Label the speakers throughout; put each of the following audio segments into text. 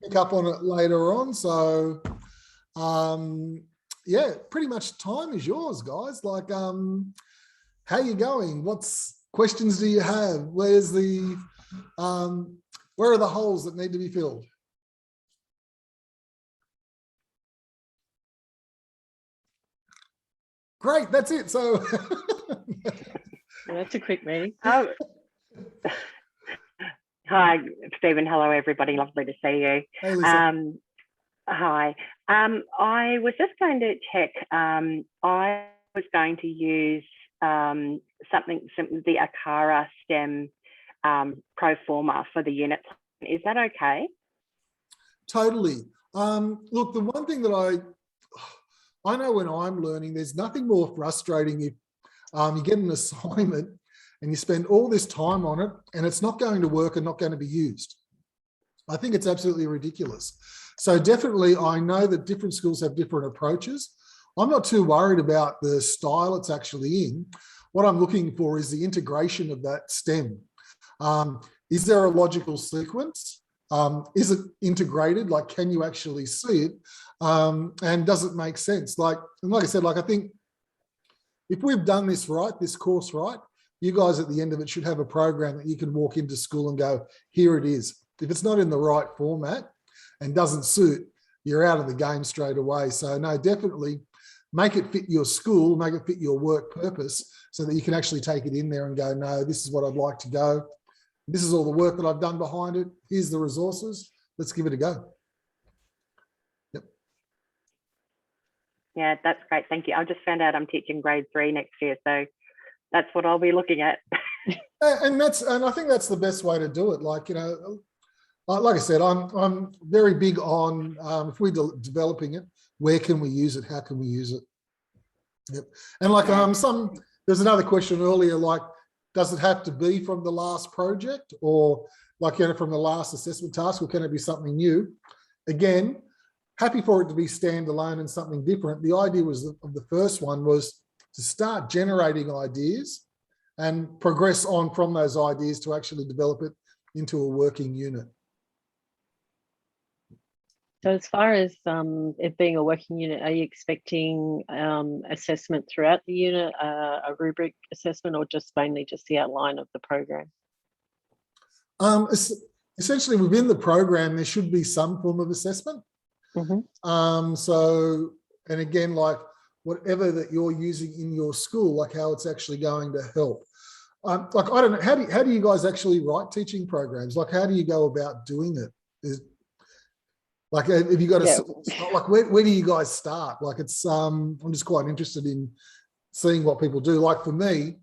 Speaker 1: pick up on it later on. So, yeah, pretty much time is yours, guys. Like, how you going? What's questions do you have? Where's the, where are the holes that need to be filled? Great, that's it. So
Speaker 2: that's a quick meeting.
Speaker 3: Oh. Hi, Stephen. Hello, everybody. Lovely to see you.
Speaker 1: Hey, Lisa.
Speaker 3: Hi. I was just going to check. I was going to use the ACARA STEM pro forma for the unit. Is that okay?
Speaker 1: Totally. Look, the one thing that I know when I'm learning, there's nothing more frustrating if you get an assignment and you spend all this time on it and it's not going to work and not going to be used. I think it's absolutely ridiculous. So definitely, I know that different schools have different approaches. I'm not too worried about the style it's actually in. What I'm looking for is the integration of that STEM. Is there a logical sequence? Is it integrated? Like, can you actually see it? And does it make sense? Like I said, like, I think if we've done this right, this course right, you guys at the end of it should have a program that you can walk into school and go, here it is. If it's not in the right format and doesn't suit, you're out of the game straight away. So no, definitely make it fit your school, make it fit your work purpose so that you can actually take it in there and go, no, this is what I'd like to go. This is all the work that I've done behind it. Here's the resources. Let's give it a go. Yep.
Speaker 3: Yeah, that's great. Thank you. I just found out I'm teaching grade 3 next year, so that's what I'll be looking at.
Speaker 1: And I think that's the best way to do it. Like, you know, like I said, I'm very big on if we're developing it, where can we use it? How can we use it? Yep. And like there's another question earlier, like, does it have to be from the last project or like, you know, from the last assessment task, or can it be something new? Again, happy for it to be standalone and something different. The idea was of the first one was to start generating ideas and progress on from those ideas to actually develop it into a working unit.
Speaker 2: So as far as it being a working unit, are you expecting assessment throughout the unit, a rubric assessment, or just mainly just the outline of the program?
Speaker 1: Essentially within the program, there should be some form of assessment.
Speaker 2: Mm-hmm.
Speaker 1: So, and again, like whatever that you're using in your school, like how it's actually going to help. Like, I don't know, how do you guys actually write teaching programs? Like, how do you go about doing it? Like, have you got like, where do you guys start? Like, it's, I'm just quite interested in seeing what people do. Like for me,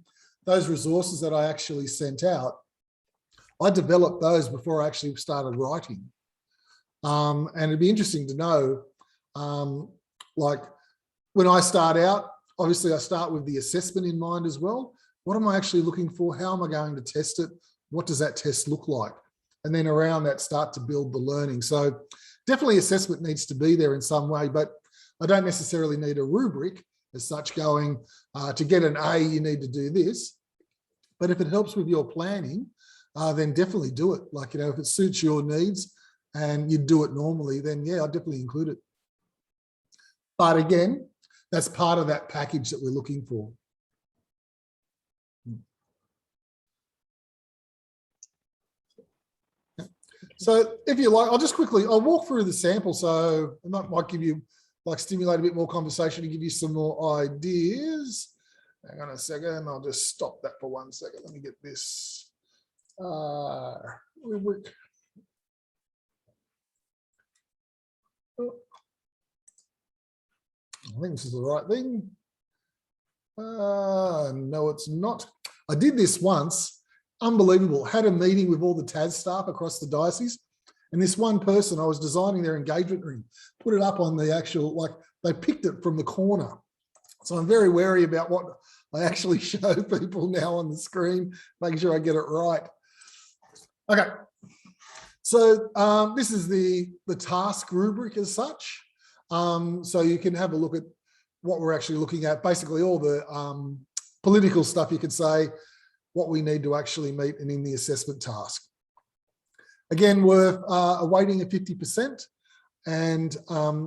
Speaker 1: those resources that I actually sent out, I developed those before I actually started writing. And it'd be interesting to know, like when I start out, obviously I start with the assessment in mind as well. What am I actually looking for? How am I going to test it? What does that test look like? And then around that, start to build the learning. So definitely assessment needs to be there in some way, but I don't necessarily need a rubric as such going, to get an A, you need to do this. But if it helps with your planning, then definitely do it. Like, you know, if it suits your needs and you do it normally, then yeah, I'll definitely include it. But again, that's part of that package that we're looking for. So if you like, I'll walk through the sample. So I might give you, like, stimulate a bit more conversation to give you some more ideas. Hang on a second, I'll just stop that for 1 second. Let me get this rubric. I think this is the right thing. No, it's not. I did this once. Unbelievable. Had a meeting with all the TAS staff across the diocese, and this one person, I was designing their engagement ring, put it up on the actual, like, they picked it from the corner. So I'm very wary about what I actually show people now on the screen, making sure I get it right. Okay. So this is the task rubric as such. So you can have a look at what we're actually looking at, basically all the political stuff, you could say, what we need to actually meet and in the assessment task. Again, we're awaiting a 50%, and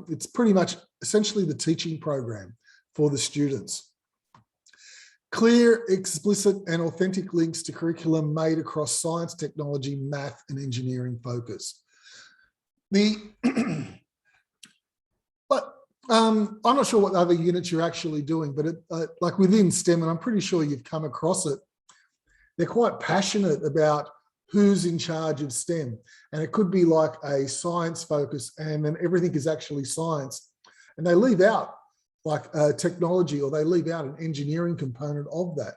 Speaker 1: it's pretty much essentially the teaching program for the students. Clear, explicit and authentic links to curriculum made across science, technology, math and engineering focus. I'm not sure what other units you're actually doing, but like within STEM, and I'm pretty sure you've come across it, they're quite passionate about who's in charge of STEM. And it could be like a science focus and then everything is actually science. And they leave out like technology, or they leave out an engineering component of that.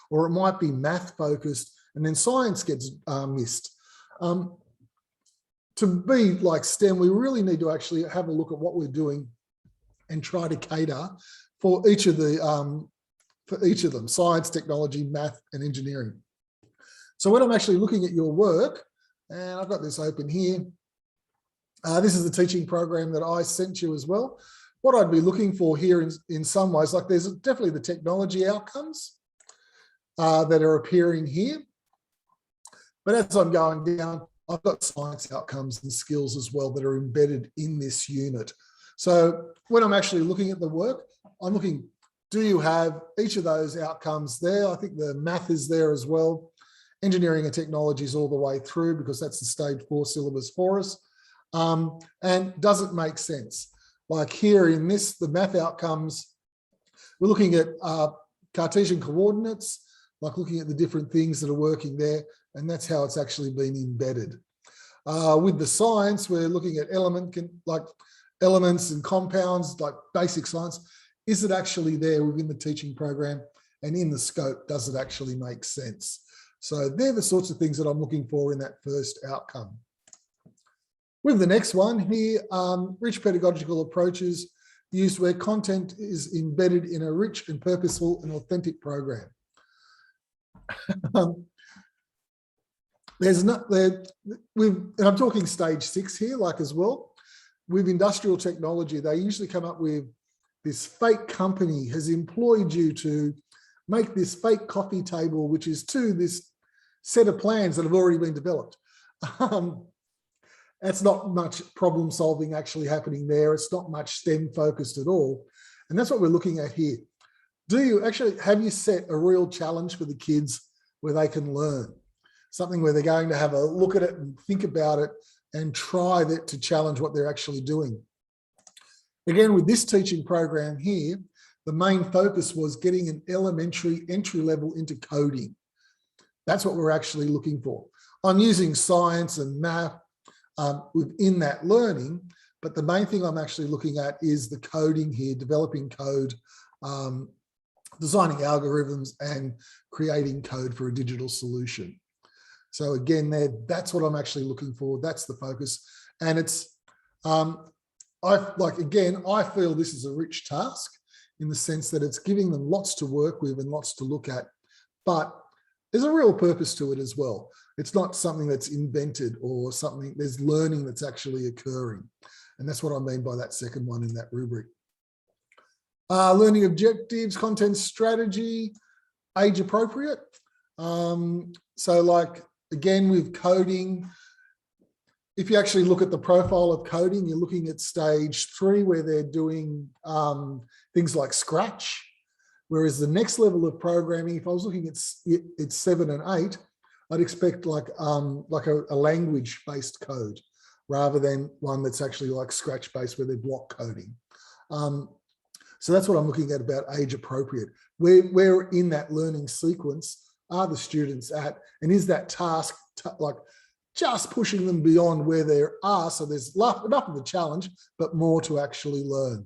Speaker 1: Or it might be math focused and then science gets missed. To be like STEM, we really need to actually have a look at what we're doing and try to cater for each of them, science, technology, math and engineering. So when I'm actually looking at your work, and I've got this open here, this is the teaching program that I sent you as well. What I'd be looking for here in some ways, like there's definitely the technology outcomes that are appearing here. But as I'm going down, I've got science outcomes and skills as well that are embedded in this unit. So when I'm actually looking at the work, I'm looking, do you have each of those outcomes there? I think the math is there as well. Engineering and technology is all the way through because that's the stage 4 syllabus for us. And does it make sense? Like here in this, the math outcomes, we're looking at Cartesian coordinates, like looking at the different things that are working there, and that's how it's actually been embedded. With the science, we're looking at elements and compounds, like basic science. Is it actually there within the teaching program? And in the scope, does it actually make sense? So they're the sorts of things that I'm looking for in that first outcome. With the next one here, rich pedagogical approaches used where content is embedded in a rich and purposeful and authentic program. And I'm talking stage 6 here, like as well. With industrial technology, they usually come up with this fake company has employed you to make this fake coffee table, which is to this set of plans that have already been developed. That's not much problem solving actually happening there. It's not much STEM focused at all. And that's what we're looking at here. Have you set a real challenge for the kids where they can learn? Something where they're going to have a look at it and think about it and try that to challenge what they're actually doing. Again, with this teaching program here, the main focus was getting an elementary entry level into coding. That's what we're actually looking for. I'm using science and math within that learning, but the main thing I'm actually looking at is the coding here, developing code, designing algorithms and creating code for a digital solution. So again, that's what I'm actually looking for. That's the focus. And it's, I feel this is a rich task in the sense that it's giving them lots to work with and lots to look at, but there's a real purpose to it as well. It's not something that's invented or something, there's learning that's actually occurring. And that's what I mean by that second one in that rubric. Learning objectives, content strategy, age appropriate. So like, again, with coding, if you actually look at the profile of coding, you're looking at stage 3 where they're doing things like Scratch. Whereas the next level of programming, if I was looking at 7 and 8, I'd expect like a language-based code rather than one that's actually like Scratch-based where they're block coding. So that's what I'm looking at about age appropriate. Where in that learning sequence are the students at, and is that task like just pushing them beyond where they are, so there's enough of the challenge, but more to actually learn.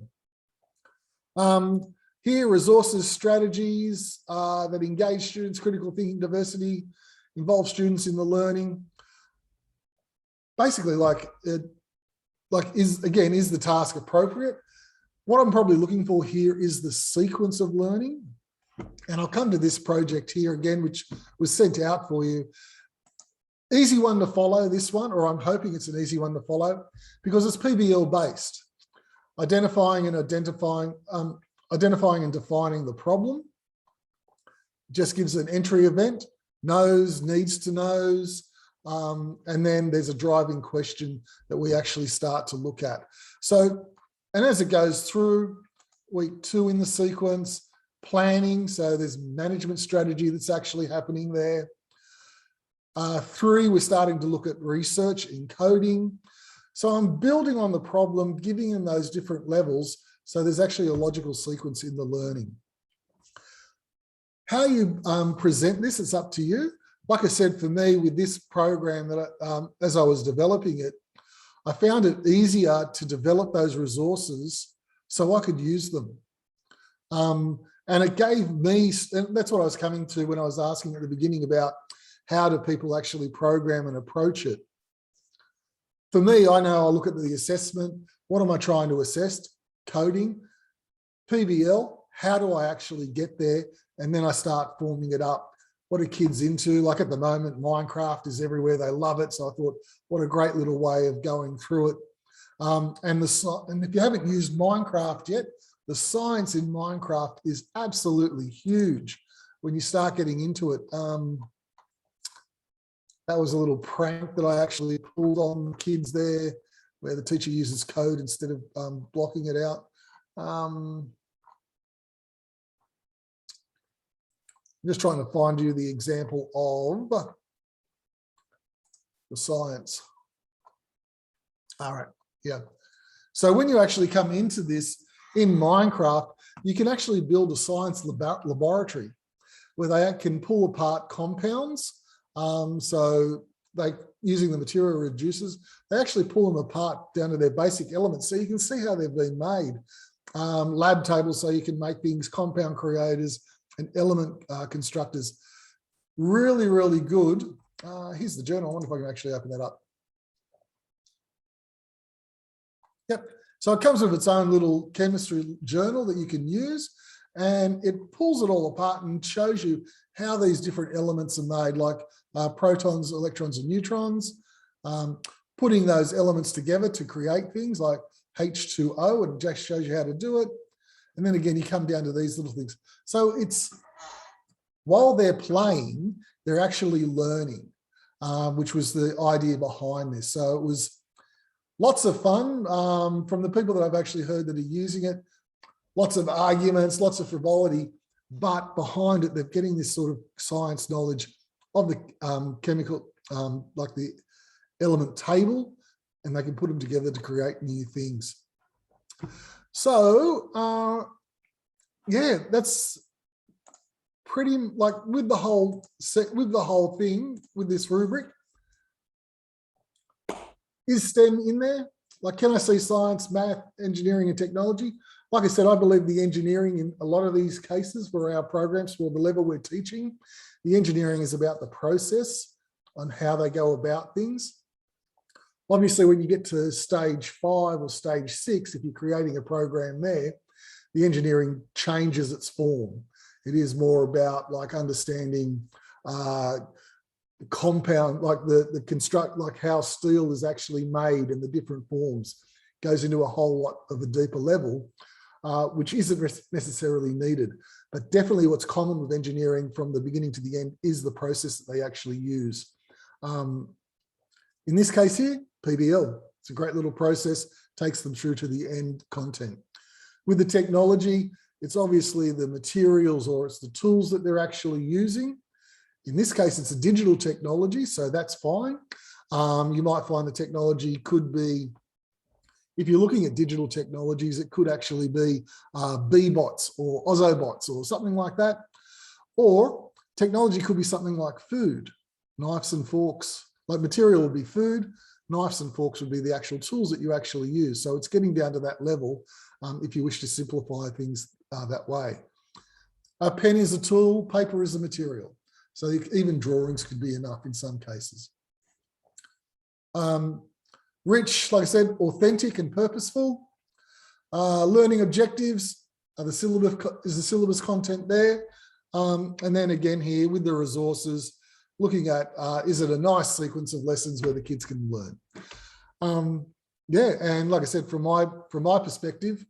Speaker 1: Here, resources, strategies that engage students, critical thinking, diversity, involve students in the learning. Basically, is the task appropriate? What I'm probably looking for here is the sequence of learning. And I'll come to this project here again, which was sent out for you. Easy one to follow, this one, or I'm hoping it's an easy one to follow because it's PBL based. Identifying and defining the problem. Just gives an entry event, knows, needs to knows, And then there's a driving question that we actually start to look at. So, and as it goes through, week 2 in the sequence, planning. So there's management strategy that's actually happening there. 3, we're starting to look at research in coding. So I'm building on the problem, giving them those different levels. So there's actually a logical sequence in the learning. How you present this, it's up to you. Like I said, for me, with this program, that as I was developing it, I found it easier to develop those resources so I could use them. And it gave me, and that's what I was coming to when I was asking at the beginning about how do people actually program and approach it. For me, I know I look at the assessment. What am I trying to assess? Coding, PBL, how do I actually get there? And then I start forming it up. What are kids into? Like at the moment, Minecraft is everywhere. They love it. So I thought, what a great little way of going through it. And if you haven't used Minecraft yet, the science in Minecraft is absolutely huge when you start getting into it. That was a little prank that I actually pulled on kids there, where the teacher uses code instead of blocking it out. I'm just trying to find you the example of the science. All right, yeah. So when you actually come into this in Minecraft, you can actually build a science laboratory where they can pull apart compounds. So they, using the material reducers, they actually pull them apart down to their basic elements. So you can see how they've been made. Lab tables, so you can make things, compound creators and element constructors. Really, really good. Here's the journal. I wonder if I can actually open that up. Yep. So it comes with its own little chemistry journal that you can use, and it pulls it all apart and shows you how these different elements are made, like protons, electrons, and neutrons, putting those elements together to create things like H2O, and just shows you how to do it. And then again, you come down to these little things. So it's, while they're playing, they're actually learning, which was the idea behind this. So it was lots of fun from the people that I've actually heard that are using it. Lots of arguments, lots of frivolity, but behind it, they're getting this sort of science knowledge of the chemical, like the element table, and they can put them together to create new things. So, yeah, that's pretty like with the whole set, with the whole thing, with this rubric. Is STEM in there? Like, can I see science, math, engineering, and technology? Like I said, I believe the engineering in a lot of these cases for our programs, for the level we're teaching, the engineering is about the process on how they go about things. Obviously, when you get to stage 5 or stage 6, if you're creating a program there, the engineering changes its form. It is more about like understanding compound, like the construct, like how steel is actually made and the different forms, goes into a whole lot of a deeper level, which isn't necessarily needed. But definitely what's common with engineering from the beginning to the end is the process that they actually use. In this case here, PBL, it's a great little process, takes them through to the end content. With the technology, it's obviously the materials or it's the tools that they're actually using. In this case, it's a digital technology, so that's fine. You might find the technology could be, if you're looking at digital technologies, it could actually be B-bots or Ozobots or something like that. Or technology could be something like food, knives and forks. Like material would be food, knives and forks would be the actual tools that you actually use. So it's getting down to that level if you wish to simplify things that way. A pen is a tool, paper is a material. So even drawings could be enough in some cases. Rich, like I said, authentic and purposeful. Learning objectives are the syllabus, is the syllabus content there. And then again here with the resources, looking at, is it a nice sequence of lessons where the kids can learn? Yeah, and like I said, from my perspective,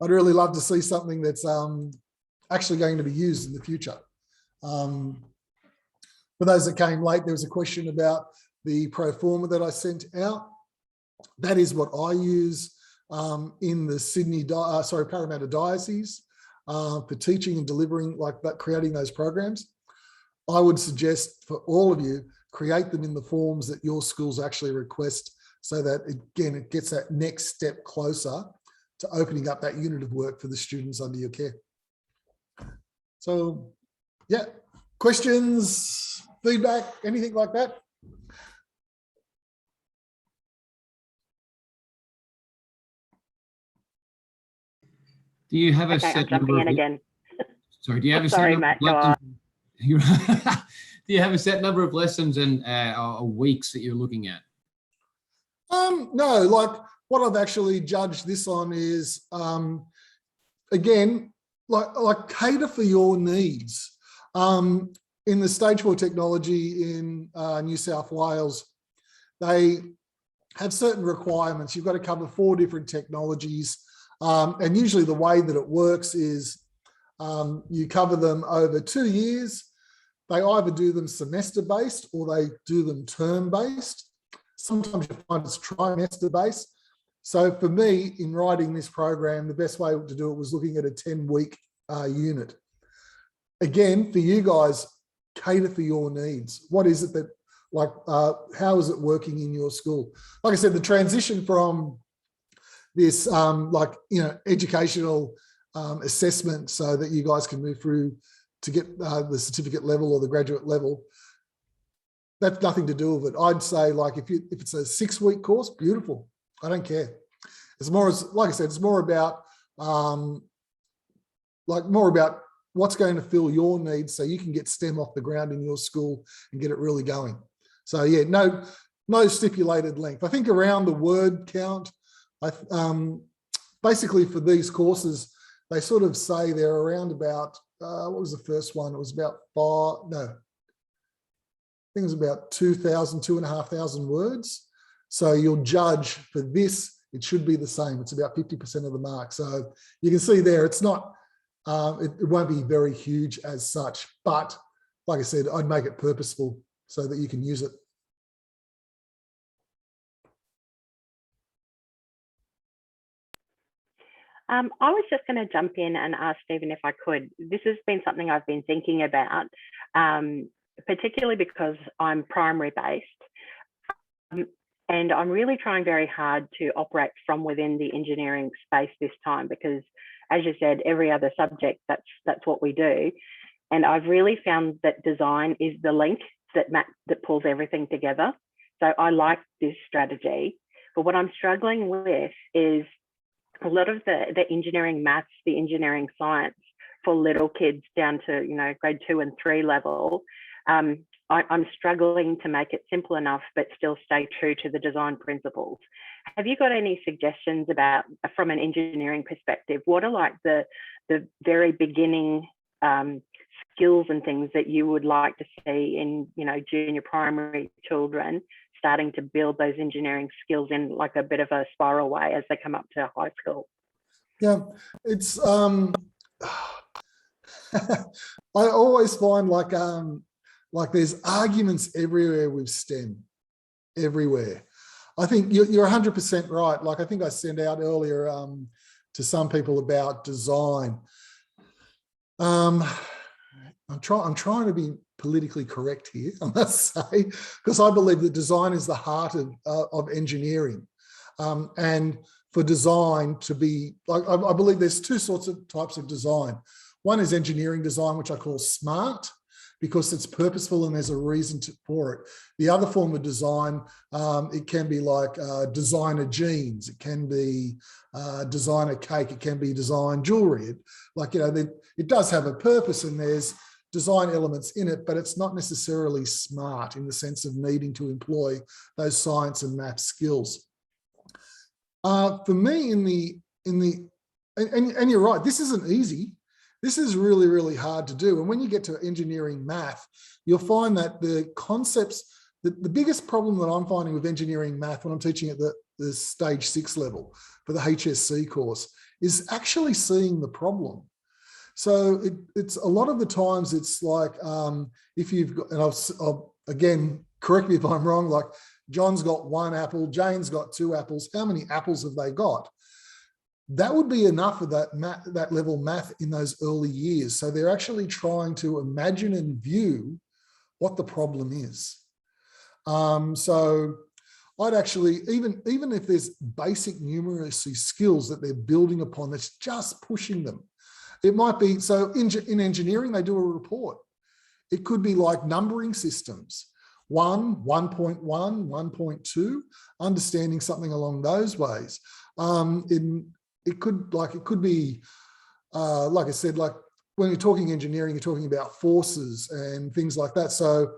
Speaker 1: I'd really love to see something that's actually going to be used in the future. For those that came late, there was a question about the pro forma that I sent out. That is what I use in the Parramatta Diocese for teaching and delivering like that, creating those programs. I would suggest for all of you, create them in the forms that your schools actually request, so that again, it gets that next step closer to opening up that unit of work for the students under your care. So yeah, questions, feedback, anything like that?
Speaker 4: Do you have a
Speaker 3: Okay,
Speaker 4: set
Speaker 3: I'm jumping in again.
Speaker 4: Sorry, do you have a
Speaker 3: Sorry,
Speaker 4: set
Speaker 3: Matt,
Speaker 4: number
Speaker 3: go
Speaker 4: of
Speaker 3: on.
Speaker 4: lessons? Do you have a set number of lessons and weeks that you're looking at?
Speaker 1: No, like what I've actually judged this on is, again, like cater for your needs. In the stage 4 technology in New South Wales, they have certain requirements. You've got to cover 4 different technologies. And usually the way that it works is you cover them over 2 years. They either do them semester-based or they do them term-based. Sometimes you find it's trimester-based. So for me, in writing this program, the best way to do it was looking at a 10-week unit. Again, for you guys, cater for your needs. What is it that, like, how is it working in your school? Like I said, the transition from this, educational assessment so that you guys can move through to get the certificate level or the graduate level, that's nothing to do with it. I'd say, like, if it's a 6-week course, beautiful. I don't care. It's more, like I said, it's more about what's going to fill your needs so you can get STEM off the ground in your school and get it really going. So yeah, no stipulated length. I think around the word count, basically for these courses, they sort of say they're around about, what was the first one? It was about I think it was about 2,500 words. So you'll judge for this, it should be the same. It's about 50% of the mark. So you can see there, it's not, it won't be very huge as such, but like I said, I'd make it purposeful so that you can use it.
Speaker 3: I was just going to jump in and ask Stephen if I could. This has been something I've been thinking about, particularly because I'm primary based. And I'm really trying very hard to operate from within the engineering space this time, because as you said, every other subject, that's what we do. And I've really found that design is the link that pulls everything together. So I like this strategy. But what I'm struggling with is a lot of the engineering maths, the engineering science for little kids down to, grade 2 and 3 level. I'm struggling to make it simple enough, but still stay true to the design principles. Have you got any suggestions about, from an engineering perspective, what are like the very beginning skills and things that you would like to see in, junior primary children starting to build those engineering skills in like a bit of a spiral way as they come up to high school?
Speaker 1: Yeah, it's, I always find like there's arguments everywhere with STEM, everywhere. I think you're 100% right. Like I think I sent out earlier to some people about design. I'm trying to be politically correct here, I must say, because I believe that design is the heart of engineering. And for design to be, like, I believe there's 2 types of design. One is engineering design, which I call smart, because it's purposeful and there's a reason for it. The other form of design, it can be like designer jeans, it can be designer cake, it can be design jewelry. It does have a purpose and there's design elements in it, but it's not necessarily smart in the sense of needing to employ those science and math skills. For me, and you're right, this isn't easy. This is really, really hard to do. And when you get to engineering math, you'll find that the concepts, the biggest problem that I'm finding with engineering math when I'm teaching at the stage 6 level for the HSC course is actually seeing the problem. So it's a lot of the times it's like, if you've got, and I'll again, correct me if I'm wrong, like John's got 1 apple, Jane's got 2 apples. How many apples have they got? That would be enough of that level math in those early years. So they're actually trying to imagine and view what the problem is. So I'd actually, even if there's basic numeracy skills that they're building upon, that's just pushing them. It might be, so in engineering, they do a report. It could be like numbering systems, 1, 1.1, 1.2, understanding something along those ways. It could be, like I said, like when you're talking engineering, you're talking about forces and things like that. So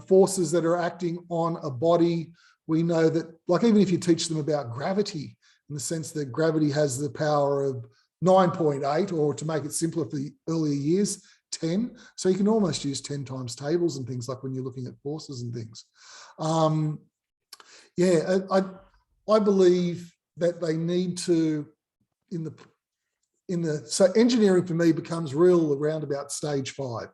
Speaker 1: forces that are acting on a body, we know that, like even if you teach them about gravity, in the sense that gravity has the power of 9.8, or to make it simpler for the earlier years, 10. So you can almost use 10 times tables and things like when you're looking at forces and things. Yeah, I believe that they need to, so engineering for me becomes real around about stage 5,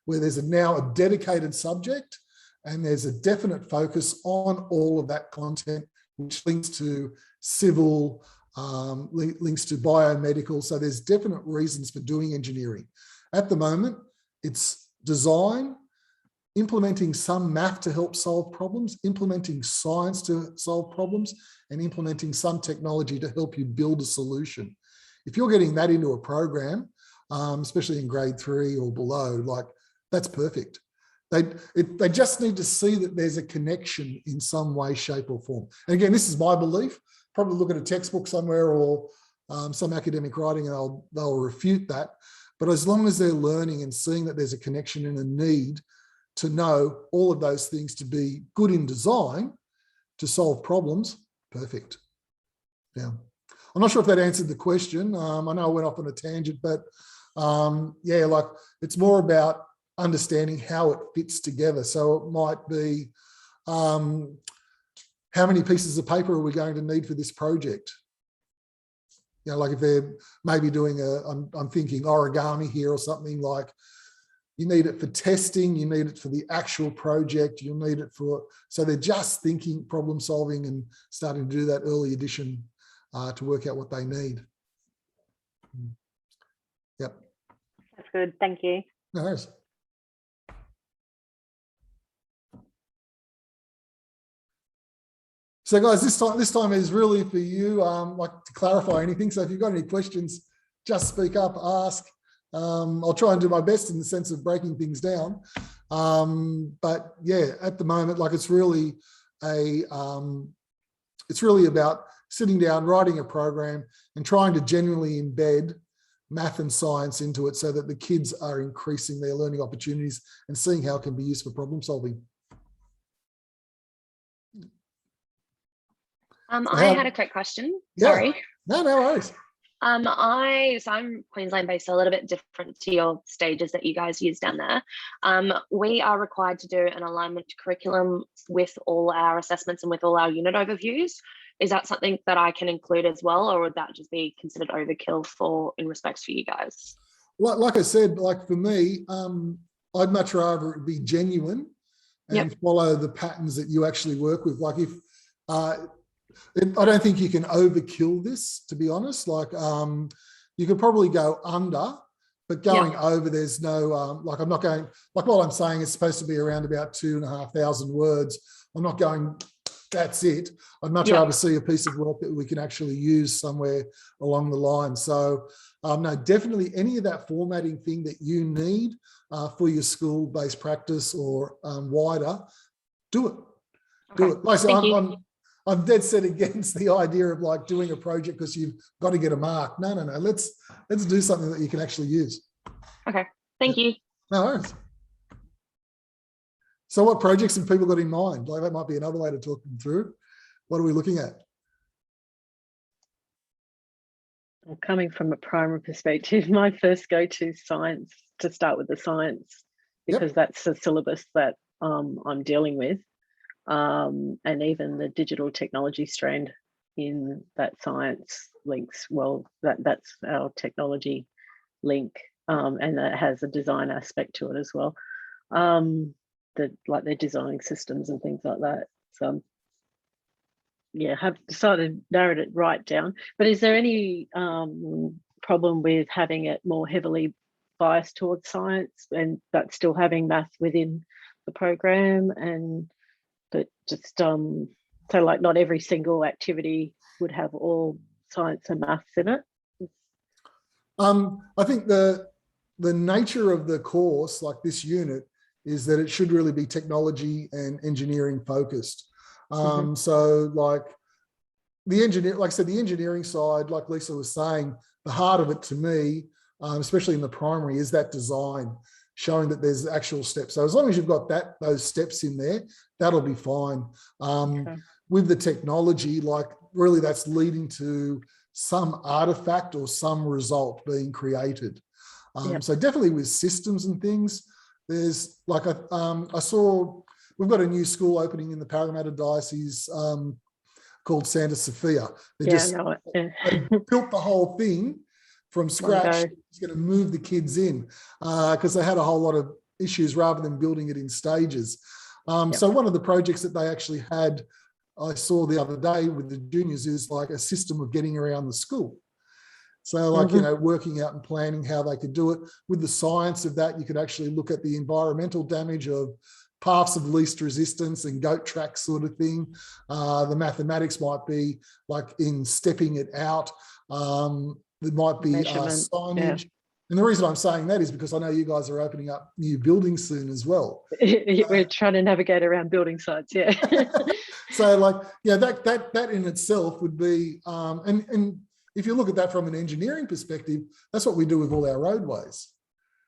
Speaker 1: where there's now a dedicated subject and there's a definite focus on all of that content, which links to civil, links to biomedical. So there's definite reasons for doing engineering. At the moment, it's design, implementing some math to help solve problems, implementing science to solve problems, and implementing some technology to help you build a solution. If you're getting that into a program, especially in grade 3 or below, like that's perfect. They just need to see that there's a connection in some way, shape, or form. And again, this is my belief. Probably look at a textbook somewhere or some academic writing and they'll refute that. But as long as they're learning and seeing that there's a connection and a need to know all of those things to be good in design, to solve problems, perfect. Yeah. I'm not sure if that answered the question. I know I went off on a tangent, but yeah, like it's more about understanding how it fits together. So it might be, how many pieces of paper are we going to need for this project? You know, like if they're maybe doing I'm thinking origami here or something, like you need it for testing, you need it for the actual project, you'll need it for, so they're just thinking problem solving and starting to do that early edition to work out what they need. Yep.
Speaker 3: That's good, thank you.
Speaker 1: No worries. So guys, this time is really for you, like to clarify anything. So if you've got any questions, just speak up, ask. I'll try and do my best in the sense of breaking things down. But yeah, at the moment, like it's really about sitting down, writing a program and trying to genuinely embed math and science into it so that the kids are increasing their learning opportunities and seeing how it can be used for problem solving.
Speaker 5: I had a quick question.
Speaker 1: Yeah.
Speaker 5: Sorry.
Speaker 1: No worries.
Speaker 5: So I'm Queensland based, so a little bit different to your stages that you guys use down there. We are required to do an alignment curriculum with all our assessments and with all our unit overviews. Is that something that I can include as well, or would that just be considered overkill in respects for you guys?
Speaker 1: Like I said, like for me, I'd much rather it be genuine and follow the patterns that you actually work with. Like if I don't think you can overkill this, to be honest. Like you could probably go under, but going over, there's no, like I'm not going, like what I'm saying is supposed to be around about 2,500 words. I'm not going, that's it. I'd much rather see a piece of work that we can actually use somewhere along the line. So no, definitely any of that formatting thing that you need for your school-based practice or wider, do it.
Speaker 5: Okay.
Speaker 1: Do it. Like I said, I'm dead set against the idea of like doing a project because you've got to get a mark. No. Let's do something that you can actually use.
Speaker 5: Okay. Thank you.
Speaker 1: No worries. So what projects have people got in mind? Like that might be another way to talk them through. What are we looking at?
Speaker 2: Well, coming from a primary perspective, my first go-to science, to start with the science, because that's the syllabus that I'm dealing with. And even the digital technology strand in that science links, well, that's our technology link, and that has a design aspect to it as well. Like they're designing systems and things like that. So yeah, have decided narrowed it right down. But is there any problem with having it more heavily biased towards science, and but still having math within the program, and but just so like not every single activity would have all science and maths in it?
Speaker 1: I think the nature of the course, like this unit, is that it should really be technology and engineering focused. So like the engineering side, like Lisa was saying, the heart of it to me, especially in the primary, is that design, showing that there's actual steps. So as long as you've got those steps in there, that'll be fine. With the technology, like really that's leading to some artifact or some result being created. So definitely with systems and things, there's like I saw we've got a new school opening in the Parramatta Diocese called Santa Sophia. They built the whole thing from scratch. It's going to move the kids in because they had a whole lot of issues rather than building it in stages. So one of the projects that they actually had, I saw the other day with the juniors, is like a system of getting around the school. So like, you know, working out and planning how they could do it. With the science of that, you could actually look at the environmental damage of paths of least resistance and goat tracks sort of thing. The mathematics might be like in stepping it out. There might be signage. And the reason I'm saying that is because I know you guys are opening up new buildings soon as well.
Speaker 2: We're trying to navigate around building sites,
Speaker 1: So like, yeah, that in itself would be, and if you look at that from an engineering perspective, that's what we do with all our roadways.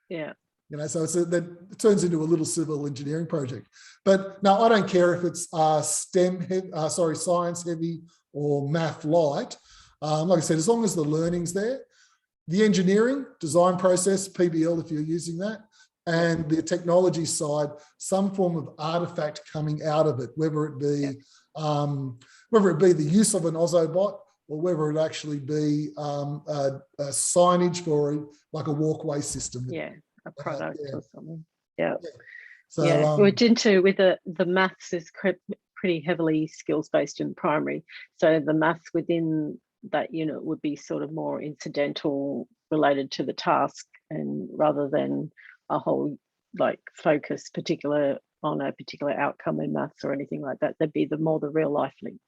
Speaker 2: Yeah.
Speaker 1: You know, so that it turns into a little civil engineering project. But no, I don't care if it's science heavy or math light. Like I said, as long as the learning's there, the engineering design process, PBL, if you're using that, and the technology side, some form of artifact coming out of it, whether it be the use of an Ozobot, or whether it actually be a signage for like a walkway system.
Speaker 2: A product or something.
Speaker 1: So
Speaker 2: we're into with the maths is pretty heavily skills based in primary. So the maths within that unit would be sort of more incidental, related to the task, and rather than a whole like focus on a particular outcome in maths or anything like that. There'd be the real life links.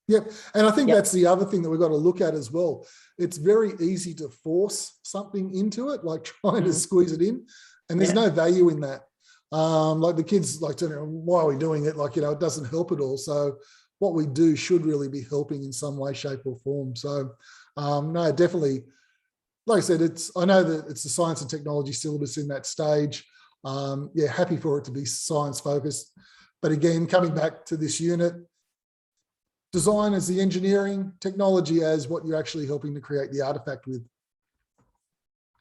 Speaker 1: Yep. And I think that's the other thing that we've got to look at as well. It's very easy to force something into it, like trying to squeeze it in, and there's no value in that. Like the kids like, why are we doing it? Like, you know, it doesn't help at all. So what we do should really be helping in some way, shape or form. So no, definitely, like I said, I know that it's the science and technology syllabus in that stage. Happy for it to be science focused. But again, coming back to this unit, design as the engineering, technology as what you're actually helping to create the artifact with.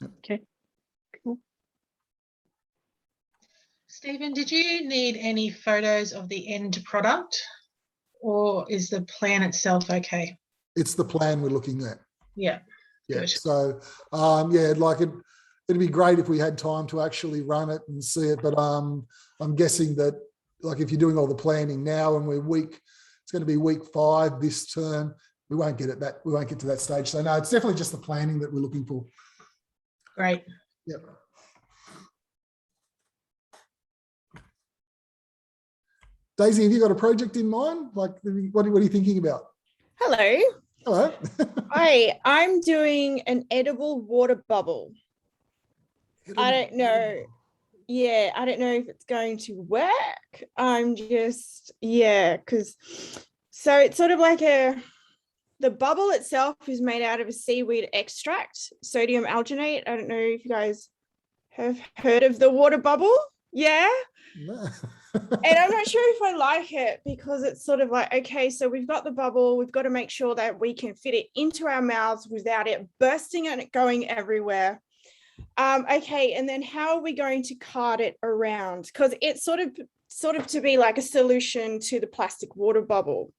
Speaker 2: Okay, cool.
Speaker 6: Stephen, did you need any photos of the end product, or is the plan itself okay?
Speaker 1: It's the plan we're looking at.
Speaker 6: Yeah.
Speaker 1: Good. So like it'd be great if we had time to actually run it and see it, but I'm guessing that like if you're doing all the planning now and it's going to be week 5 this term, we won't get to that stage. So no, it's definitely just the planning that we're looking for.
Speaker 6: Great.
Speaker 1: Yep. Daisy, have you got a project in mind? Like, what are you thinking about?
Speaker 7: Hello.
Speaker 1: Hello.
Speaker 7: Hi, I'm doing an edible water bubble. I don't know. Yeah, I don't know if it's going to work. I'm just, because so it's sort of like the bubble itself is made out of a seaweed extract, sodium alginate. I don't know if you guys have heard of the water bubble. Yeah.
Speaker 1: No.
Speaker 7: And I'm not sure if I like it because it's sort of like, okay, so we've got the bubble, we've got to make sure that we can fit it into our mouths without it bursting and it going everywhere. Okay, and then how are we going to cart it around? Because it's sort of to be like a solution to the plastic water bubble.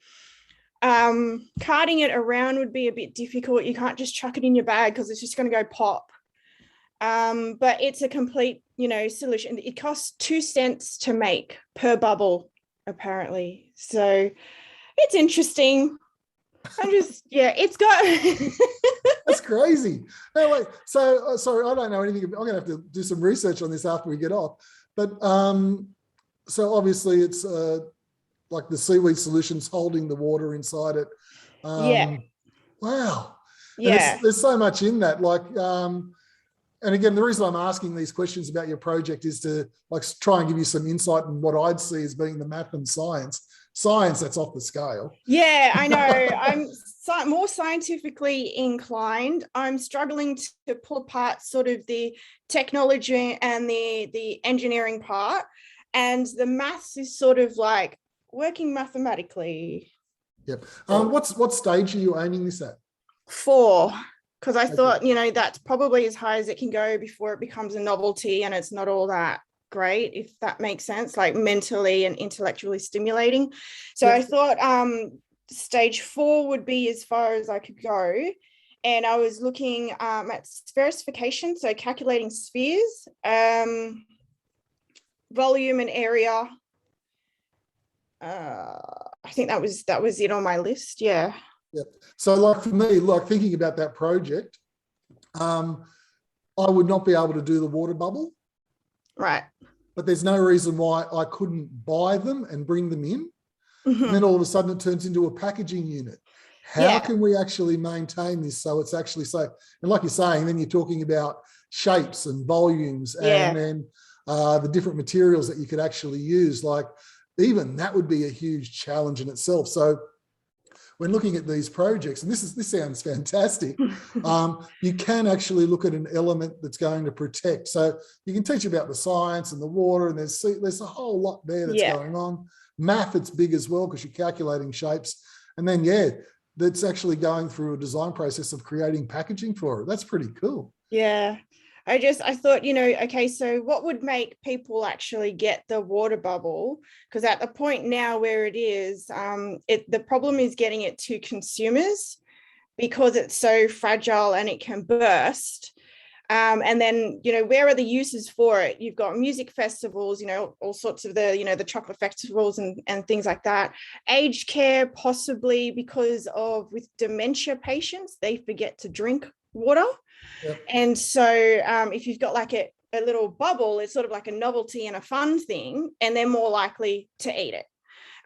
Speaker 7: Carting it around would be a bit difficult. You can't just chuck it in your bag because it's just going to go pop. but it's a complete, solution. It costs 2 cents to make per bubble, apparently. So it's interesting. It's got.
Speaker 1: That's crazy. No, wait. So sorry, I don't know anything. I'm gonna have to do some research on this after we get off. But so obviously it's like the seaweed solution's holding the water inside it.
Speaker 7: Yeah.
Speaker 1: Wow.
Speaker 7: Yeah.
Speaker 1: And there's so much in that. Like, and again, the reason I'm asking these questions about your project is to like try and give you some insight in what I'd see as being the math and science. Science that's off the scale.
Speaker 7: Yeah, I know. I'm more scientifically inclined. I'm struggling to pull apart sort of the technology and the engineering part, and the maths is sort of like working mathematically.
Speaker 1: Yep. What stage are you aiming this at?
Speaker 7: 4, because I thought, that's probably as high as it can go before it becomes a novelty and it's not all that great, if that makes sense, like mentally and intellectually stimulating. So I thought stage 4 would be as far as I could go. And I was looking at spherification, so calculating spheres, volume and area. I think that was it on my list. Yeah.
Speaker 1: Yep. So like for me, like thinking about that project, I would not be able to do the water bubble.
Speaker 7: Right.
Speaker 1: But there's no reason why I couldn't buy them and bring them in.
Speaker 7: Mm-hmm.
Speaker 1: And then all of a sudden it turns into a packaging unit. How can we actually maintain this so it's actually safe? And like you're saying, then you're talking about shapes and volumes and then the different materials that you could actually use. Like even that would be a huge challenge in itself. So when looking at these projects, and this sounds fantastic, you can actually look at an element that's going to protect. So you can teach about the science and the water, and there's a whole lot there that's going on. Math, it's big as well because you're calculating shapes. And then, that's actually going through a design process of creating packaging for it. That's pretty cool.
Speaker 7: Yeah. I thought, okay, so what would make people actually get the water bubble? Because at the point now where it is, the problem is getting it to consumers because it's so fragile and it can burst. And then, where are the uses for it? You've got music festivals, all sorts of the chocolate festivals and things like that. Aged care, possibly because with dementia patients, they forget to drink water. Yep. And so if you've got like a little bubble, it's sort of like a novelty and a fun thing, and they're more likely to eat it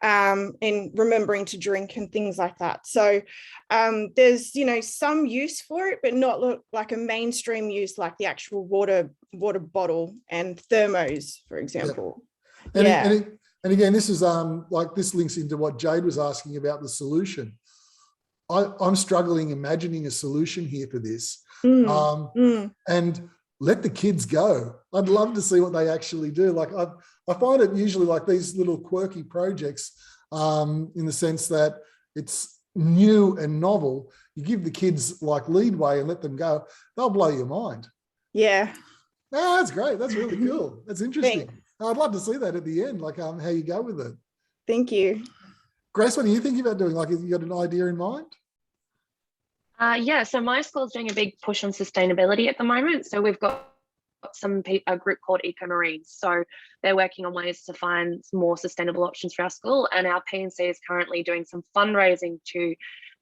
Speaker 7: and remembering to drink and things like that. So there's, some use for it, but not like a mainstream use like the actual water bottle and thermos, for example.
Speaker 1: Yep. And again, this is like this links into what Jade was asking about the solution. I'm struggling imagining a solution here for this. And let the kids go. I'd love to see what they actually do. Like I find it usually like these little quirky projects in the sense that it's new and novel. You give the kids like leadway and let them go. They'll blow your mind.
Speaker 7: Yeah.
Speaker 1: Oh, that's great. That's really cool. That's interesting. Thanks. I'd love to see that at the end, like how you go with it.
Speaker 7: Thank you.
Speaker 1: Grace, what are you thinking about doing? Like, have you got an idea in mind?
Speaker 5: So my school's doing a big push on sustainability at the moment. So we've got a group called Eco Marines. So they're working on ways to find more sustainable options for our school. And our P&C is currently doing some fundraising to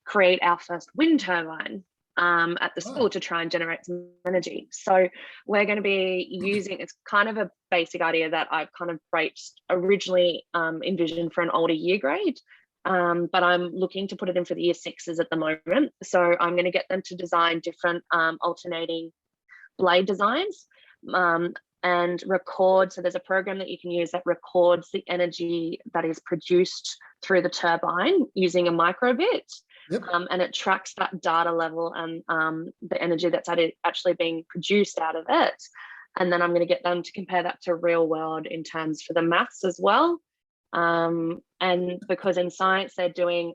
Speaker 5: create our first wind turbine at the school to try and generate some energy. So we're going to be using, it's kind of a basic idea that I've kind of originally envisioned for an older year grade. But I'm looking to put it in for the year 6s at the moment. So I'm going to get them to design different alternating blade designs and record. So there's a program that you can use that records the energy that is produced through the turbine using a microbit. Yep. And it tracks that data level and the energy that's actually being produced out of it. And then I'm going to get them to compare that to real world in terms for the maths as well. And because in science they're doing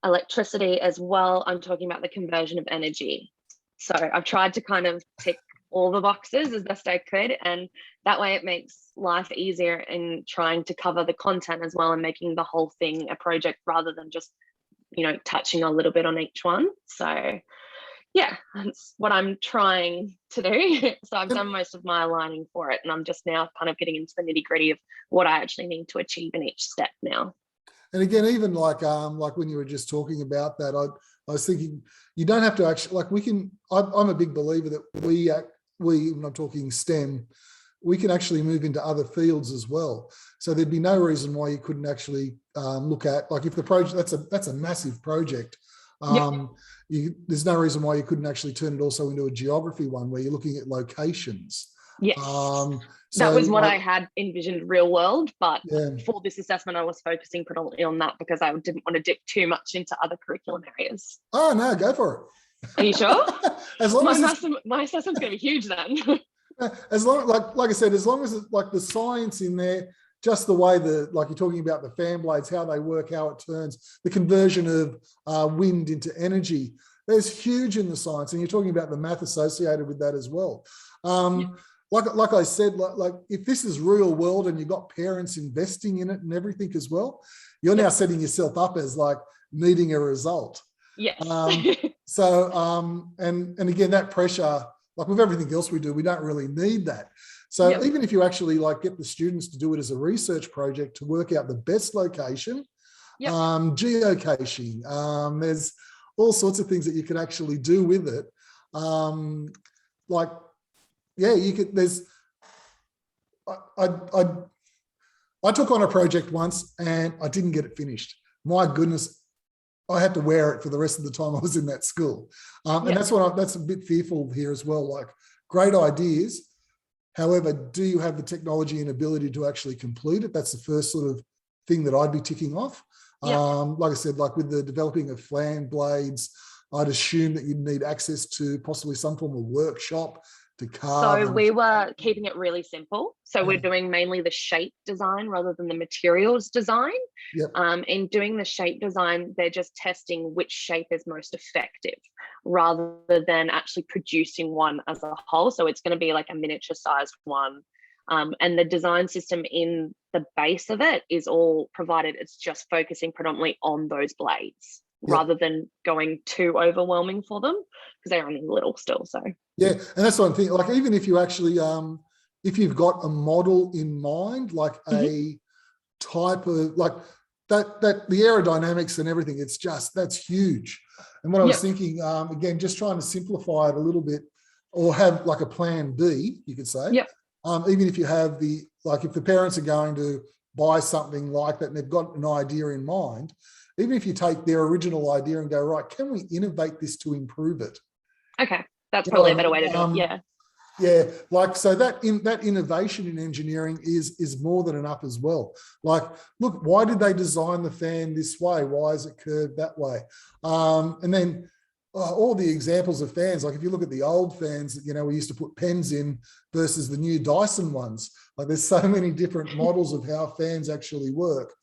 Speaker 5: electricity as well, I'm talking about the conversion of energy. So I've tried to kind of tick all the boxes as best I could, and that way it makes life easier in trying to cover the content as well and making the whole thing a project rather than just, touching a little bit on each one. So Yeah, that's what I'm trying to do. So I've done most of my aligning for it, and I'm just now kind of getting into the nitty gritty of what I actually need to achieve in each step now.
Speaker 1: And again, even like when you were just talking about that, I was thinking you don't have to actually, like, we can, I'm a big believer that we, when I'm talking STEM, we can actually move into other fields as well. So there'd be no reason why you couldn't actually look at, like, if the project, that's a massive project. There's no reason why you couldn't actually turn it also into a geography one where you're looking at locations.
Speaker 5: Yes.
Speaker 1: So
Speaker 5: that was what
Speaker 1: like,
Speaker 5: I had envisioned real world, but
Speaker 1: yeah.
Speaker 5: for this assessment, I was focusing predominantly on that because I didn't want to dip too much into other curriculum areas.
Speaker 1: Oh no, go for it.
Speaker 5: Are you sure?
Speaker 1: As long
Speaker 5: my assessment's going to be huge then.
Speaker 1: As long, like I said, as long as it's like the science in there, just the way like you're talking about the fan blades, how they work, how it turns, the conversion of wind into energy, there's huge in the science, and you're talking about the math associated with that as well. Like I said, like if this is real world and you've got parents investing in it and everything as well, you're now setting yourself up as like needing a result.
Speaker 5: Yes.
Speaker 1: And again, that pressure, like with everything else we do, we don't really need that. So even if you actually like get the students to do it as a research project to work out the best location, geocaching, there's all sorts of things that you can actually do with it. You could, I took on a project once and I didn't get it finished. My goodness, I had to wear it for the rest of the time I was in that school. And that's that's a bit fearful here as well. Like, great ideas. However, do you have the technology and ability to actually complete it? That's the first sort of thing that I'd be ticking off. Like I said, like with the developing of fan blades, I'd assume that you'd need access to possibly some form of workshop to carve.
Speaker 5: So we were keeping it really simple. So we're doing mainly the shape design rather than the materials design. In doing the shape design, they're just testing which shape is most effective rather than actually producing one as a whole. So it's going to be like a miniature sized one. And the design system in the base of it is all provided. It's just focusing predominantly on those blades rather than going too overwhelming for them because they're only little still. So
Speaker 1: and that's what I'm thinking. Like, even if you actually, if you've got a model in mind, like a type of like that the aerodynamics and everything, it's just, that's huge. And what I was thinking, again, just trying to simplify it a little bit, or have like a plan B, you could say. Even if you have if the parents are going to buy something like that and they've got an idea in mind, even if you take their original idea and go, right, can we innovate this to improve it?
Speaker 5: Okay, that's probably a better way to do it.
Speaker 1: Like, so that innovation in engineering is more than enough as well. Like, look, why did they design the fan this way? Why is it curved that way? And then all the examples of fans, like if you look at the old fans that, we used to put pens in versus the new Dyson ones, like there's so many different models of how fans actually work.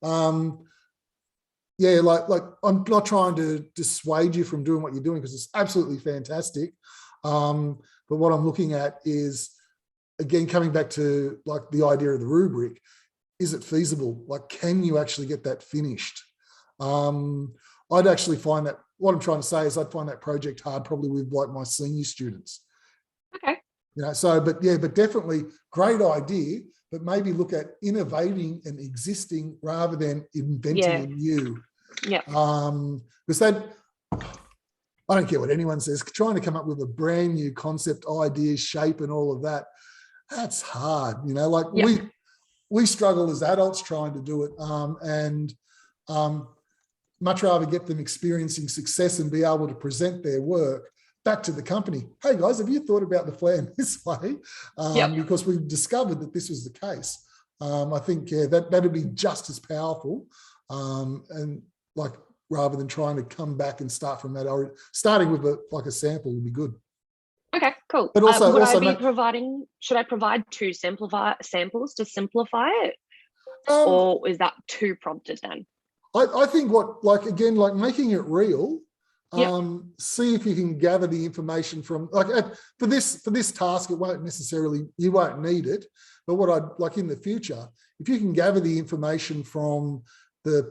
Speaker 1: Like I'm not trying to dissuade you from doing what you're doing because it's absolutely fantastic. But what I'm looking at is, again, coming back to like the idea of the rubric, is it feasible? Like, can you actually get that finished? I'd actually find that, what I'm trying to say is I'd find that project hard probably with like my senior students.
Speaker 5: Okay.
Speaker 1: But definitely great idea, but maybe look at innovating and existing rather than inventing a new. Because that, I don't care what anyone says, trying to come up with a brand new concept, idea, shape, and all of that, that's hard. We struggle as adults trying to do it, and much rather get them experiencing success and be able to present their work back to the company. Hey guys, have you thought about the plan this way? Because we've discovered that this was the case. I think that'd be just as powerful, and like, rather than trying to come back and start from that, or starting with a sample would be good.
Speaker 5: Okay, cool.
Speaker 1: But also,
Speaker 5: should I provide two samples to simplify it? Or is that too prompted then?
Speaker 1: I think making it real, see if you can gather the information from, for this task, you won't need it. But what I'd like in the future, if you can gather the information from the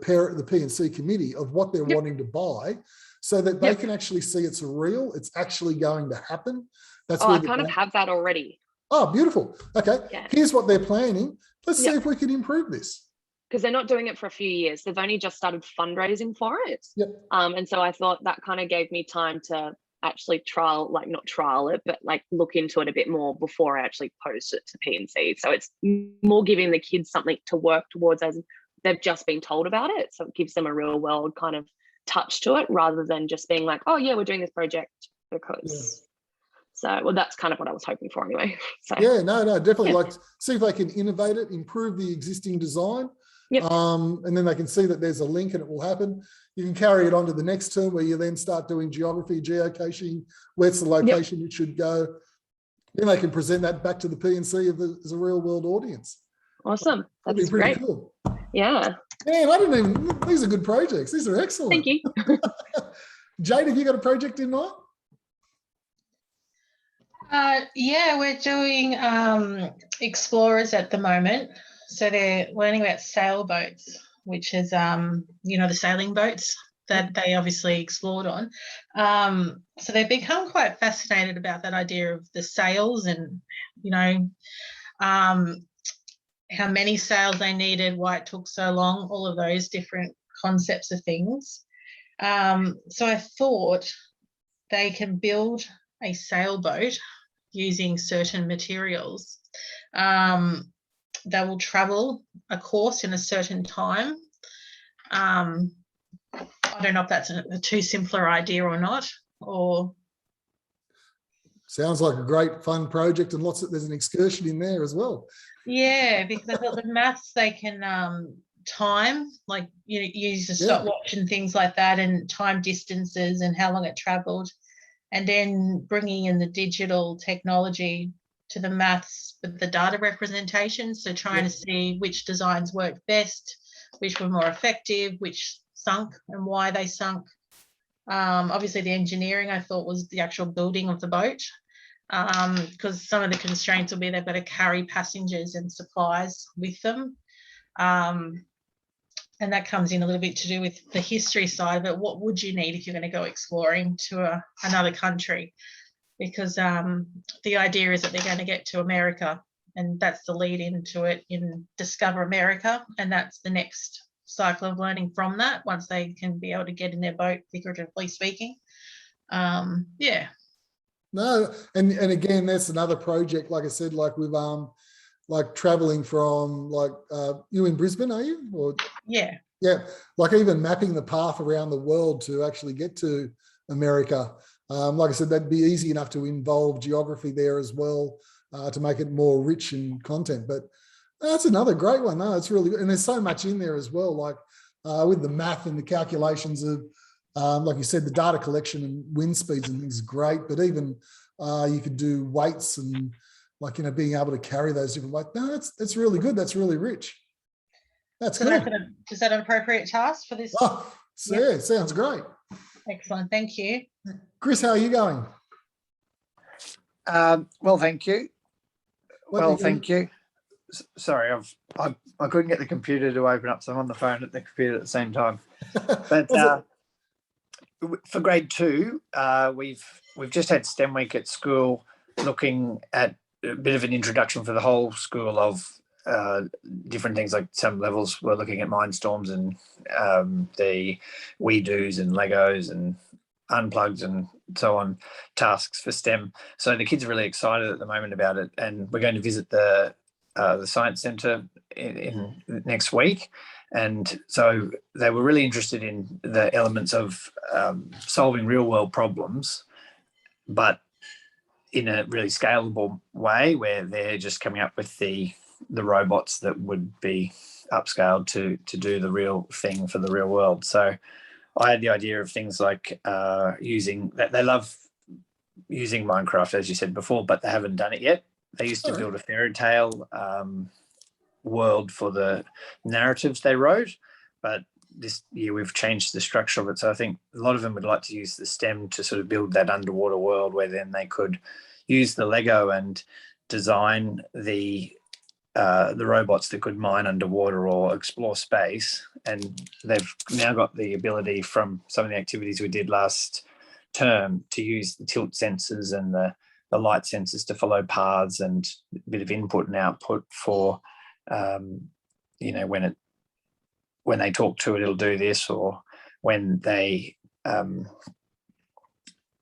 Speaker 1: P&C committee of what they're wanting to buy, so that they
Speaker 2: Yep.
Speaker 1: can actually see it's real, it's actually going to happen. That's
Speaker 5: Oh,
Speaker 1: where
Speaker 5: I kind of have that already.
Speaker 1: Oh, beautiful. Okay,
Speaker 5: Yeah.
Speaker 1: here's what they're planning. Let's see
Speaker 5: Yep.
Speaker 1: if we can improve this.
Speaker 5: Because they're not doing it for a few years. They've only just started fundraising for it.
Speaker 1: Yep.
Speaker 5: And so I thought that kind of gave me time to actually not trial it, but like look into it a bit more before I actually post it to P&C. So it's more giving the kids something to work towards as they've just been told about it. So it gives them a real world kind of touch to it rather than just being like, oh yeah, we're doing this project because.
Speaker 1: Yeah.
Speaker 5: So, well, that's kind of what I was hoping for anyway. So
Speaker 1: Yeah, no, definitely.
Speaker 5: Yeah.
Speaker 1: Like, see if they can innovate it, improve the existing design.
Speaker 5: Yep.
Speaker 1: And then they can see that there's a link and it will happen. You can carry it on to the next term where you then start doing geography, geocaching, where's the location it should go. Then they can present that back to the P&C as a real world audience.
Speaker 5: Awesome.
Speaker 1: That'd be
Speaker 5: That's
Speaker 1: pretty
Speaker 5: great.
Speaker 1: cool.
Speaker 5: Yeah.
Speaker 1: Man, I didn't even, these are good projects. These are excellent.
Speaker 5: Thank you.
Speaker 1: Jade, have you got a project in mind?
Speaker 6: Yeah, we're doing explorers at the moment. So they're learning about sailboats, which is, the sailing boats that they obviously explored on. So they've become quite fascinated about that idea of the sails and, how many sails they needed, why it took so long, all of those different concepts of things. So I thought they can build a sailboat using certain materials that will travel a course in a certain time. I don't know if that's a too simpler idea or not, or
Speaker 1: Sounds like a great fun project, and there's an excursion in there as well.
Speaker 6: yeah, because I thought the maths they can time, like use a stopwatch and things like that, and time distances and how long it traveled, and then bringing in the digital technology to the maths with the data representation. So trying to see which designs worked best, which were more effective, which sunk and why they sunk. Obviously the engineering I thought was the actual building of the boat, because some of the constraints will be they've got to carry passengers and supplies with them. And that comes in a little bit to do with the history side of it. What would you need if you're going to go exploring to another country? Because the idea is that they're going to get to America, and that's the lead into it in Discover America. And that's the next cycle of learning from that once they can be able to get in their boat, figuratively speaking. Yeah.
Speaker 1: No, and again, that's another project, like I said, like with like traveling from you in Brisbane, are you? Or
Speaker 6: yeah,
Speaker 1: like even mapping the path around the world to actually get to America. Like I said, that'd be easy enough to involve geography there as well, to make it more rich in content. But that's another great one. No, it's really good. And there's so much in there as well, like with the math and the calculations of, like you said, the data collection and wind speeds and things is great. But even you could do weights and being able to carry those different weights. No, that's really good. That's really rich. That's
Speaker 6: so
Speaker 1: good.
Speaker 6: Is that an appropriate task for this?
Speaker 1: Oh, yeah, sounds great.
Speaker 6: Excellent, thank you.
Speaker 1: Chris, how are you going?
Speaker 8: Well, thank you. Thank you. Sorry, I couldn't get the computer to open up, so I'm on the phone at the computer at the same time. But for grade 2, we've just had STEM week at school, looking at a bit of an introduction for the whole school of different things. Like some levels we're looking at Mindstorms and the We-Dos and Legos and Unplugged and so on, tasks for STEM. So the kids are really excited at the moment about it, and we're going to visit the Science Centre in next week. And so they were really interested in the elements of solving real world problems, but in a really scalable way where they're just coming up with the robots that would be upscaled to do the real thing for the real world. So I had the idea of things like using that. They love using Minecraft, as you said before, but they haven't done it yet. They used to build a fairy tale world for the narratives they wrote, but this year we've changed the structure of it. So I think a lot of them would like to use the STEM to sort of build that underwater world where then they could use the Lego and design the the robots that could mine underwater or explore space, and they've now got the ability from some of the activities we did last term to use the tilt sensors and the light sensors to follow paths and a bit of input and output for, you know, when they talk to it, it'll do this, or when they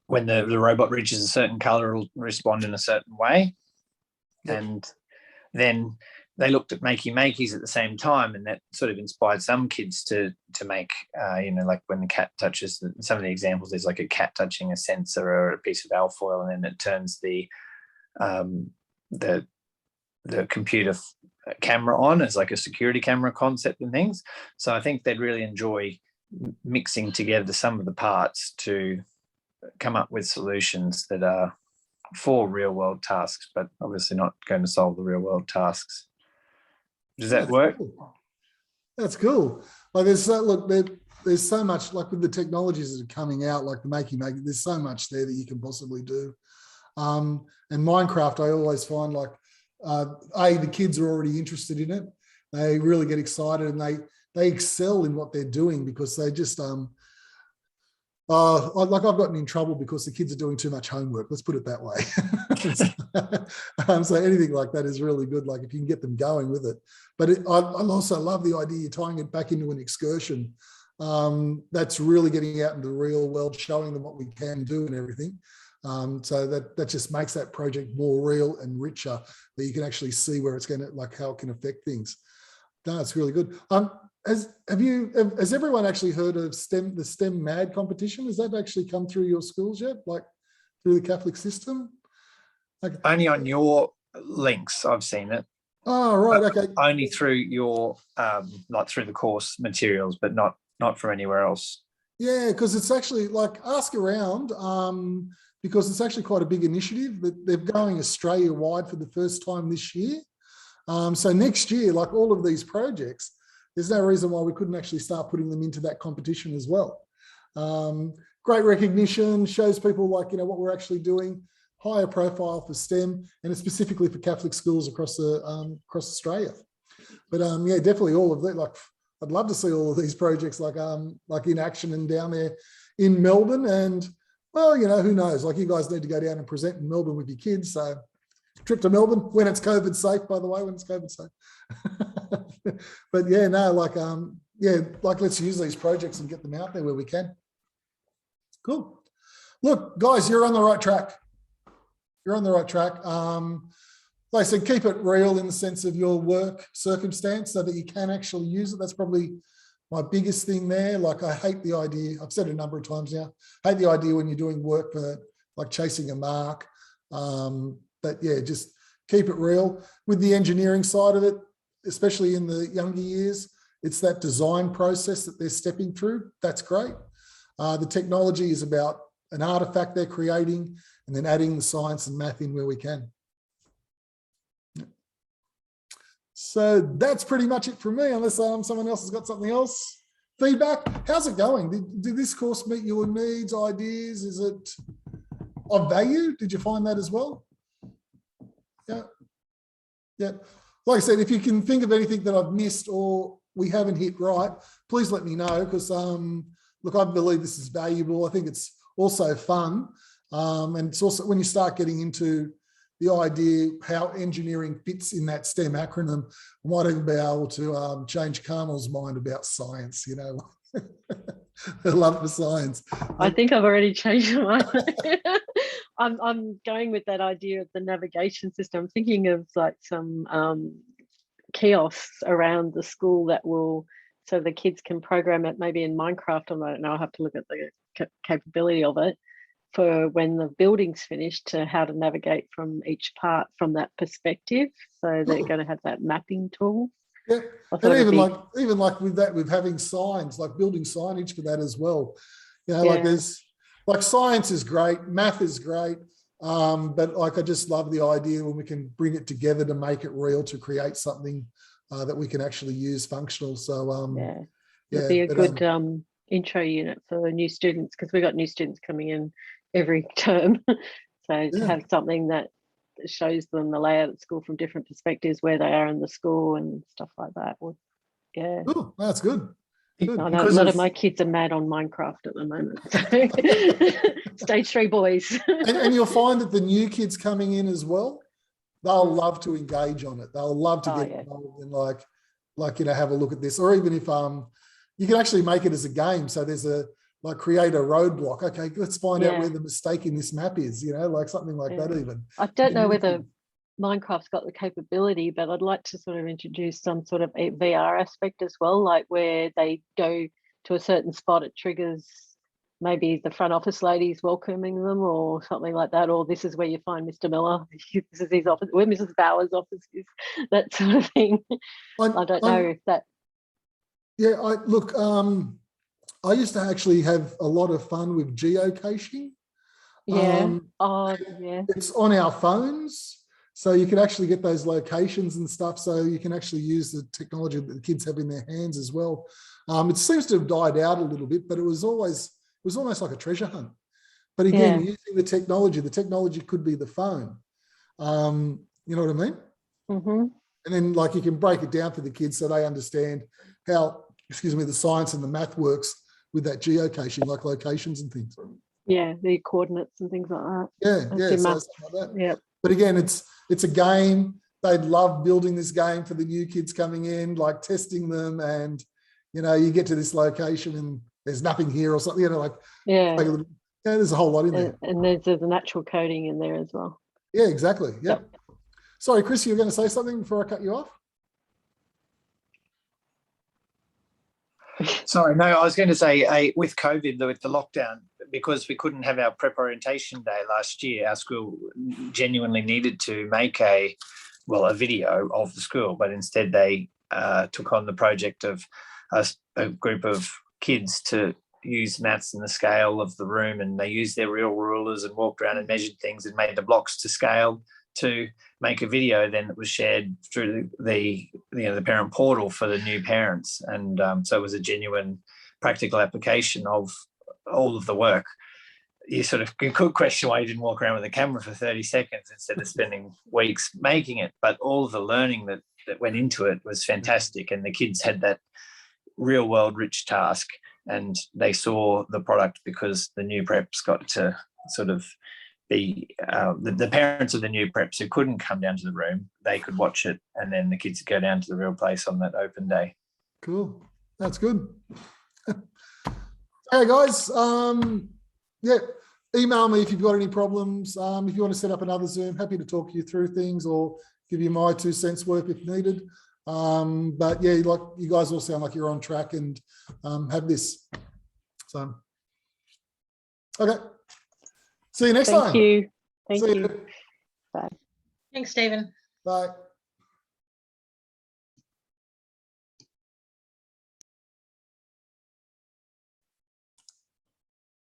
Speaker 8: when the robot reaches a certain color, it'll respond in a certain way. Yep. And then they looked at makeys at the same time, and that sort of inspired some kids to make, you know, like when the cat touches, some of the examples, there's like a cat touching a sensor or a piece of alfoil, and then it turns the computer camera on as like a security camera concept and things. So I think they'd really enjoy mixing together some of the parts to come up with solutions that are for real world tasks, but obviously not going to solve the real world tasks. Does that work?
Speaker 1: Cool. That's cool. Like there's so much, like with the technologies that are coming out, like the makey, there's so much there that you can possibly do. And Minecraft, I always find like, the kids are already interested in it. They really get excited and they excel in what they're doing because they just, like I've gotten in trouble because the kids are doing too much homework. Let's put it that way. So anything like that is really good. Like if you can get them going with it. But I also love the idea you're tying it back into an excursion. That's really getting out into the real world, showing them what we can do and everything. So that just makes that project more real and richer. That you can actually see where it's going to, like how it can affect things. No, it's really good. Has everyone actually heard of the STEM MAD competition? Has that actually come through your schools yet? Like through the Catholic system? Like,
Speaker 8: only on your links, I've seen it.
Speaker 1: Oh, right. Okay.
Speaker 8: Only through your, like through the course materials, but not from anywhere else.
Speaker 1: Yeah, because it's actually like ask around, because it's actually quite a big initiative that they're going Australia wide for the first time this year. So next year, like all of these projects, there's no reason why we couldn't actually start putting them into that competition as well. Great recognition, shows people like, you know, what we're actually doing, higher profile for STEM, and it's specifically for Catholic schools across Australia. But yeah, definitely all of that. Like, I'd love to see all of these projects like in action and down there in Melbourne. And well, you know, who knows? Like you guys need to go down and present in Melbourne with your kids. So trip to Melbourne when it's COVID safe, by the way, when it's COVID safe. But yeah, no, like yeah, like let's use these projects and get them out there where we can. Cool. Look, guys, you're on the right track. You're on the right track. Like I said, keep it real in the sense of your work circumstance so that you can actually use it. That's probably my biggest thing there. Like I hate the idea, I've said it a number of times now, I hate the idea when you're doing work for like chasing a mark. But yeah, just keep it real. With the engineering side of it, especially in the younger years, it's that design process that they're stepping through. That's great. The technology is about an artifact they're creating and then adding the science and math in where we can. So that's pretty much it from me, unless someone else has got something else. Feedback, how's it going? Did this course meet your needs, ideas? Is it of value? Did you find that as well? Yeah. Yeah. Like I said, if you can think of anything that I've missed or we haven't hit right, please let me know because, look, I believe this is valuable. I think it's also fun. And it's also when you start getting into the idea how engineering fits in that STEM acronym, I might even be able to change Carmel's mind about science, you know, her love for science.
Speaker 2: I think I've already changed my mind. I'm going with that idea of the navigation system. I'm thinking of like some kiosks around the school that will, so the kids can program it maybe in Minecraft. I don't know, I'll have to look at the capability of it for when the building's finished to how to navigate from each part from that perspective. So they're going to have that mapping tool.
Speaker 1: Yeah, and even like with that, with having signs, like building signage for that as well. You know, like there's like science is great, math is great, but like I just love the idea when we can bring it together to make it real, to create something that we can actually use functional. So
Speaker 2: it'd be a good intro unit for new students because we've got new students coming in every term. So to have something that shows them the layout at school from different perspectives, where they are in the school and stuff like that. Yeah.
Speaker 1: Oh, that's good. Good.
Speaker 2: I know a lot of my kids are mad on Minecraft at the moment. So. Stage 3 boys.
Speaker 1: And you'll find that the new kids coming in as well, they'll love to engage on it. They'll love to get involved in like, you know, have a look at this. Or even if you can actually make it as a game. So there's create a roadblock. Okay, let's find out where the mistake in this map is, you know, like something like that even.
Speaker 2: I don't know whether Minecraft's got the capability, but I'd like to sort of introduce some sort of a VR aspect as well, like where they go to a certain spot, it triggers maybe the front office ladies welcoming them or something like that, or this is where you find Mr. Miller, this is his office, where Mrs. Bauer's office is, that sort of thing. I don't know if that.
Speaker 1: Yeah, I used to actually have a lot of fun with geocaching.
Speaker 2: Yeah.
Speaker 1: It's on our phones. So you can actually get those locations and stuff. So you can actually use the technology that the kids have in their hands as well. It seems to have died out a little bit, but it was almost like a treasure hunt. But again, using the technology could be the phone. You know what I mean?
Speaker 2: Mm-hmm.
Speaker 1: And then like you can break it down for the kids so they understand how, the science and the math works with that geocaching, like locations and things.
Speaker 2: Yeah, the coordinates and things like that.
Speaker 1: Yeah, so something like that.
Speaker 2: Yeah.
Speaker 1: But again, it's a game. They'd love building this game for the new kids coming in, like testing them, and you know, you get to this location and there's nothing here or something, you know, like there's a whole lot in there.
Speaker 2: And there's a natural coding in there as well.
Speaker 1: Yeah, exactly. Yeah. Sorry, Chris, you were going to say something before I cut you off?
Speaker 8: Sorry, no, I was going to say with COVID, with the lockdown, because we couldn't have our prep orientation day last year, our school genuinely needed to make a video of the school, but instead they took on the project of a group of kids to use maths and the scale of the room, and they used their real rulers and walked around and measured things and made the blocks to scale to make a video then that was shared through the parent portal for the new parents. And so it was a genuine practical application of all of the work. You could question why you didn't walk around with a camera for 30 seconds instead of spending weeks making it, but all of the learning that went into it was fantastic, and the kids had that real world rich task, and they saw the product because the new preps got to sort of be the parents of the new preps who couldn't come down to the room, they could watch it, and then the kids go down to the real place on that open day.
Speaker 1: Cool. That's good. Hey guys, email me if you've got any problems. If you want to set up another Zoom, happy to talk you through things or give you my 2 cents worth if needed. But yeah, like you guys all sound like you're on track and have this. So, okay. See you next time.
Speaker 2: Thank you. Thank you.
Speaker 1: Bye.
Speaker 6: Thanks, Stephen.
Speaker 1: Bye.